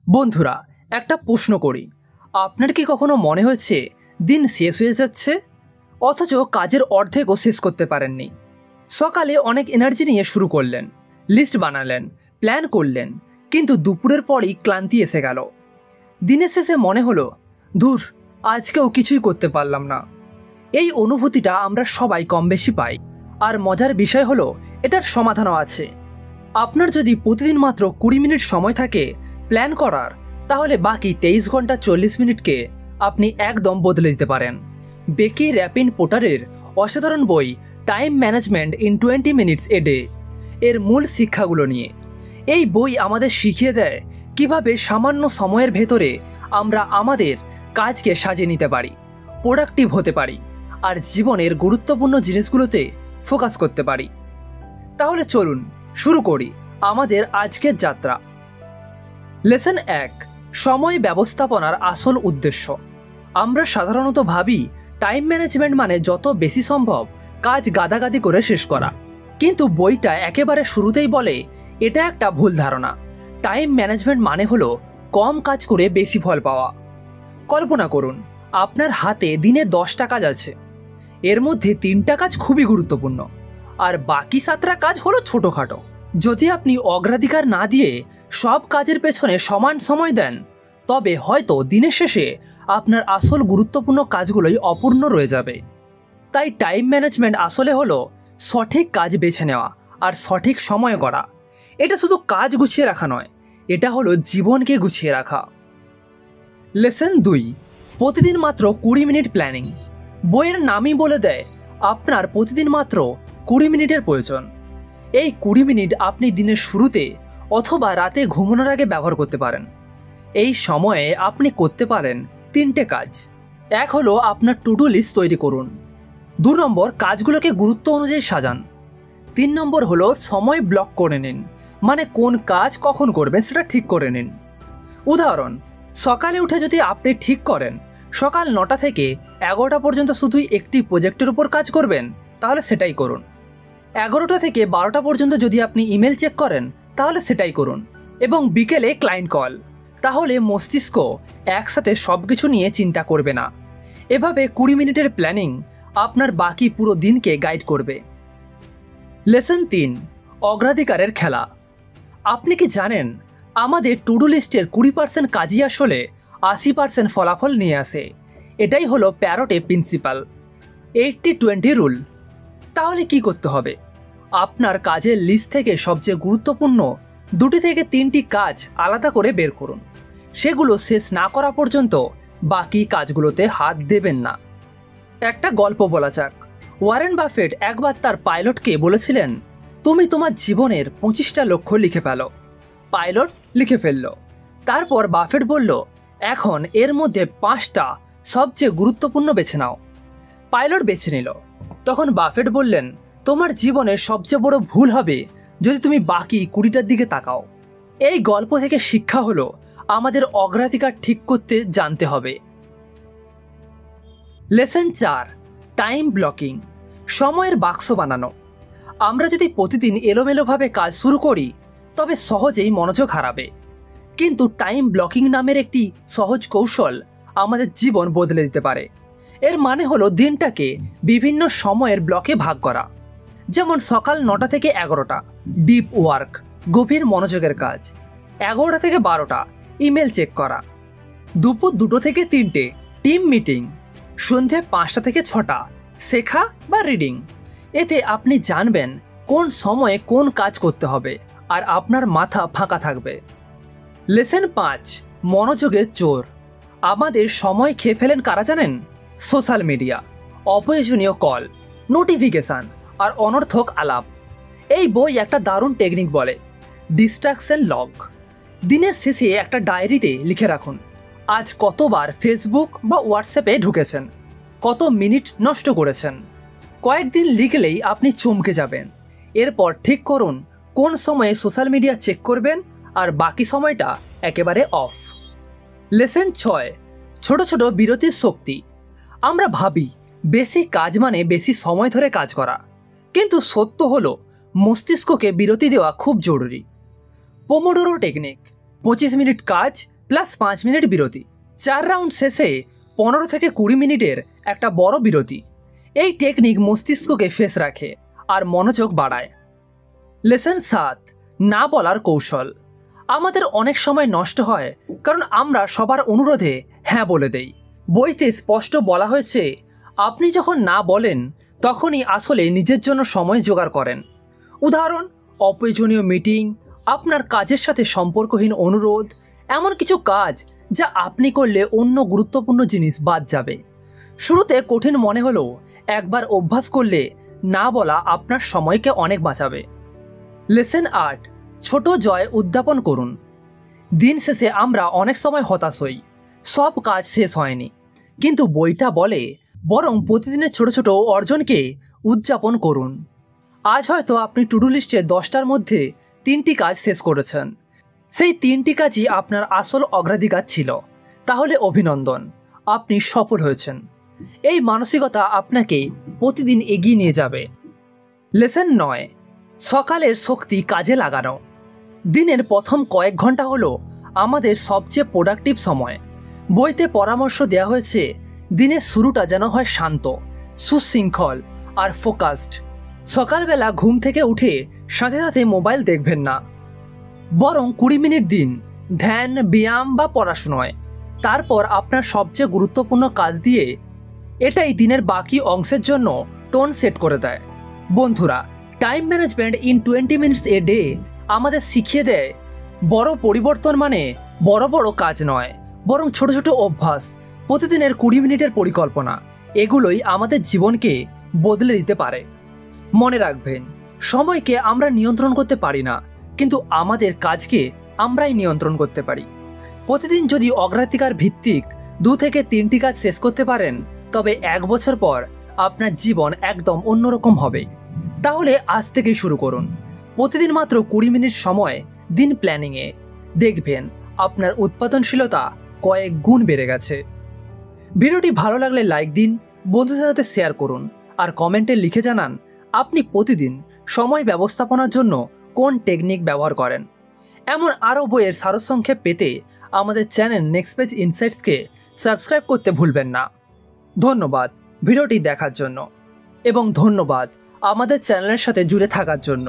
বন্ধুরা, একটা প্রশ্ন করি, আপনার কি কখনো মনে হয়েছে দিন শেষ হয়ে যাচ্ছে অথচ কাজের অর্ধেকও শেষ করতে পারেননি? সকালে অনেক এনার্জি নিয়ে শুরু করলেন, লিস্ট বানালেন, প্ল্যান করলেন, কিন্তু দুপুরের পরই ক্লান্তি এসে গেল। দিনের শেষে মনে হলো, ধুর, আজকেও কিছুই করতে পারলাম না। এই অনুভূতিটা আমরা সবাই কম বেশি পাই। আর মজার বিষয় হলো, এটার সমাধানও আছে। আপনার যদি প্রতিদিন মাত্র 20 মিনিট সময় থাকে প্ল্যান করার, তাহলে বাকি 23 ঘন্টা 40 মিনিটকে আপনি একদম বদলে দিতে পারেন। বেকি র্যাপিন পোটারের অসাধারণ বই time management in 20 minutes a day এর মূল শিক্ষাগুলো নিয়ে। এই বই আমাদের শিখিয়ে দেয় কিভাবে সামান্য সময়ের ভেতরে আমরা আমাদের কাজকে সাজিয়ে নিতে পারি, প্রোডাক্টিভ হতে পারি, আর জীবনের গুরুত্বপূর্ণ জিনিসগুলোতে ফোকাস করতে পারি। তাহলে চলুন শুরু করি আমাদের আজকের যাত্রা। লেসন 1, সময় ব্যবস্থাপনার আসল উদ্দেশ্য। আমরা সাধারণত ভাবি টাইম ম্যানেজমেন্ট মানে যত বেশি সম্ভব কাজ গাদাগাদি করে শেষ করা, কিন্তু বইটা একেবারে শুরুতেই বলে এটা একটা ভুল ধারণা। টাইম ম্যানেজমেন্ট মানে হলো কম কাজ করে বেশি ফল পাওয়া। কল্পনা করুন, আপনার হাতে দিনে 10টা কাজ আছে, এর মধ্যে 3টা কাজ খুবই গুরুত্বপূর্ণ আর বাকি 7টা কাজ হলো ছোটোখাটো। যদি আপনি অগ্রাধিকার না দিয়ে সব কাজের পেছনে সমান সময় দেন, তবে হয়তো দিনের শেষে আপনার আসল গুরুত্বপূর্ণ কাজগুলোই অপূর্ণ রয়ে যাবে। তাই টাইম ম্যানেজমেন্ট আসলে হলো সঠিক কাজ বেছে নেওয়া আর সঠিক সময়ে করা। এটা শুধু কাজ গুছিয়ে রাখা নয়, এটা হলো জীবনকে গুছিয়ে রাখা। লেসন 2, প্রতিদিন মাত্র 20 মিনিট প্ল্যানিং। বইয়ের নামই বলে দেয় আপনার প্রতিদিন মাত্র 20 মিনিটের প্রয়োজন। এই 20 মিনিট আপনি দিনের শুরুতে অথবা রাতে ঘুমানোর আগে ব্যবহার করতে পারেন। এই সময়ে আপনি করতে পারেন 3টে কাজ। 1 হলো আপনার টু ডু লিস্ট তৈরি করুন। 2 নম্বর, কাজগুলোকে গুরুত্ব অনুযায়ী সাজান। 3 নম্বর হলো সময় ব্লক করে নিন, মানে কোন কাজ কখন করবেন সেটা ঠিক করে নিন। উদাহরণ, সকালে উঠে যদি আপনি ঠিক করেন সকাল 9টা থেকে 11টা পর্যন্ত শুধুই একটি প্রজেক্টের উপর কাজ করবেন, তাহলে সেটাই করুন। 11টা থেকে 12টা পর্যন্ত যদি আপনি ইমেল চেক করেন, তাহলে সেটাই করুন। এবং বিকেলে ক্লায়েন্ট কল, তাহলে মস্তিষ্ক একসাথে সব কিছু নিয়ে চিন্তা করবে না। এভাবে 20 মিনিটের প্ল্যানিং আপনার বাকি পুরো দিনকে গাইড করবে। লেসন 3, অগ্রাধিকারের খেলা। আপনি কি জানেন আমাদের টু ডু লিস্টের 20% কাজই আসলে 80% ফলাফল নিয়ে আসে। এটাই হলো প্যারোটে প্রিন্সিপাল, 80-20 রুল। তাহলে কি করতে হবে? আপনার কাজের লিস্ট থেকে সবচেয়ে গুরুত্বপূর্ণ 2 থেকে 3টি কাজ আলাদা করে বের করুন। সেগুলো শেষ না করা পর্যন্ত বাকি কাজগুলোতে হাত দেবেন না। একটা গল্প বলা যাক। ওয়ারেন বাফেট একবার তার পাইলটকে বলেছিলেন, তুমি তোমার জীবনের 25টা লক্ষ্য লিখে ফেলো। পাইলট লিখে ফেলল। তারপর বাফেট বলল, এখন এর মধ্যে 5টা সবচেয়ে গুরুত্বপূর্ণ বেছে নাও। পাইলট বেছে নিল। তখন বাফেট বললেন, তোমার জীবনের সবচেয়ে বড় ভুল হবে যদি তুমি বাকি 20টার দিকে তাকাও। এই গল্প থেকে শিক্ষা হলো আমাদের অগ্রাধিকার ঠিক করতে জানতে হবে। লেসন 4, টাইম ব্লকিং, সময়ের বাক্স বানানো। আমরা যদি প্রতিদিন এলোমেলোভাবে কাজ শুরু করি তবে সহজেই মনোযোগ হারাবে, কিন্তু টাইম ব্লকিং নামের একটি সহজ কৌশল আমাদের জীবন বদলে দিতে পারে। এর মানে হলো দিনটাকে বিভিন্ন সময়ের ব্লকে ভাগ করা। যেমন সকাল 9টা থেকে 11টা ডিপ ওয়ার্ক, গভীর মনোযোগের কাজ। 11টা থেকে 12টা ইমেল চেক করা। দুপুর 2টো থেকে 3টে টিম মিটিং। সন্ধে 5টা থেকে 6টা শেখা বা রিডিং। এতে আপনি জানবেন কোন সময়ে কোন কাজ করতে হবে আর আপনার মাথা ফাঁকা থাকবে। লেসন 5, মনোযোগের চোর। আমাদের সময় খেয়ে ফেলেন কারা জানেন? সোশ্যাল মিডিয়া, অপ্রয়োজনীয় কল, নোটিফিকেশান আর অনর্থক আলাপ। এই বই একটা দারুণ টেকনিক বলে, ডিস্ট্রাকশন লগ। দিনের শেষে একটা ডায়েরিতে লিখে রাখুন, আজ কতবার ফেসবুক বা হোয়াটসঅ্যাপে ঢুকেছেন, কত মিনিট নষ্ট করেছেন। কয়েকদিন লিখলেই আপনি চমকে যাবেন। এরপর ঠিক করুন কোন সময়ে সোশ্যাল মিডিয়া চেক করবেন আর বাকি সময়টা একেবারে অফ। লেসন 6, ছোট ছোট বিরতির শক্তি। আমরা ভাবি বেশি কাজ মানে বেশি সময় ধরে কাজ করা, কিন্তু সত্য হলো মস্তিষ্ককে বিরতি দেওয়া খুব জরুরি। পোমোডোরো টেকনিক, 25 মিনিট কাজ, প্লাস 5 মিনিট বিরতি। 4 রাউন্ড শেষে 15 থেকে 20 মিনিটের একটা বড় বিরতি। এই টেকনিক মস্তিষ্ককে ফ্রেশ রাখে আর মনোযোগ বাড়ায়। লেসন 7, না বলার কৌশল। আমাদের অনেক সময় নষ্ট হয় কারণ আমরা সবার অনুরোধে হ্যাঁ বলে দেই। বইতে স্পষ্ট বলা হয়েছে, আপনি যখন না বলেন তখনই আসলে নিজের জন্য সময় জোগাড় করেন। উদাহরণ, অপ্রয়োজনীয় মিটিং, আপনার কাজের সাথে সম্পর্কহীন অনুরোধ, এমন কিছু কাজ যা আপনি করলে অন্য গুরুত্বপূর্ণ জিনিস বাদ যাবে। শুরুতে কঠিন মনে হলেও একবার অভ্যাস করলে না বলা আপনার সময়কে অনেক বাঁচাবে। লেসন 8, ছোট জয় উদ্যাপন করুন। দিন শেষে আমরা অনেক সময় হতাশ হই, সব কাজ শেষ হয়নি। কিন্তু বইটা বলে বরং প্রতিদিনের ছোট ছোট অর্জনকে উদযাপন করুন। আজ হয়তো আপনি টু ডু লিস্টে 10টার মধ্যে 3টি কাজ শেষ করেছেন। সেই 3টি কাজই আপনার আসল অগ্রাধিকার ছিল। তাহলে অভিনন্দন, আপনি সফল হয়েছেন। এই মানসিকতা আপনাকে প্রতিদিন এগিয়ে নিয়ে যাবে। লেসন 9, সকালের শক্তি কাজে লাগানো। দিনের প্রথম কয়েক ঘন্টা হলো আমাদের সবচেয়ে প্রোডাক্টিভ সময়। বইতে পরামর্শ দেওয়া হয়েছে দিনের শুরুটা যেন হয় শান্ত, সুশৃঙ্খল আর ফোকাসড। সকালবেলা ঘুম থেকে উঠে সাথে সাথে মোবাইল দেখবেন না, বরং 20 মিনিট দিন ধ্যান, ব্যায়াম বা পড়াশোনায়। তারপর আপনার সবচেয়ে গুরুত্বপূর্ণ কাজ দিয়ে এটাই দিনের বাকি অংশের জন্য টোন সেট করে দেয়। বন্ধুরা, time management in 20 minutes a day আমাদের শিখিয়ে দেয় বড় পরিবর্তন মানে বড় বড় কাজ নয়, বরং ছোট ছোট অভ্যাস, প্রতিদিনের 20 মিনিটের পরিকল্পনা। এগুলোই আমাদের জীবনকে বদলে দিতে পারে। মনে রাখবেন, সময়কে আমরা নিয়ন্ত্রণ করতে পারি না, কিন্তু আমাদের কাজকে আমরাই নিয়ন্ত্রণ করতে পারি। প্রতিদিন যদি অগ্রাধিকার ভিত্তিক 2 থেকে 3টি কাজ শেষ করতে পারেন, তবে 1 বছর পর আপনার জীবন একদম অন্যরকম হবে। তাহলে আজ থেকেই শুরু করুন। প্রতিদিন মাত্র 20 মিনিট সময় দিন প্ল্যানিংয়ে। দেখবেন আপনার উৎপাদনশীলতা কয়েক গুণ বেড়ে গেছে। ভিডিওটি ভালো লাগলে লাইক দিন, বন্ধুদের সাথে শেয়ার করুন আর কমেন্টে লিখে জানান আপনি প্রতিদিন সময় ব্যবস্থাপনার জন্য কোন টেকনিক ব্যবহার করেন। এমন আরও বইয়ের সারসংক্ষেপ পেতে আমাদের চ্যানেল নেক্সট পেজ ইনসাইটসকে সাবস্ক্রাইব করতে ভুলবেন না। ধন্যবাদ ভিডিওটি দেখার জন্য এবং ধন্যবাদ আমাদের চ্যানেলের সাথে জুড়ে থাকার জন্য।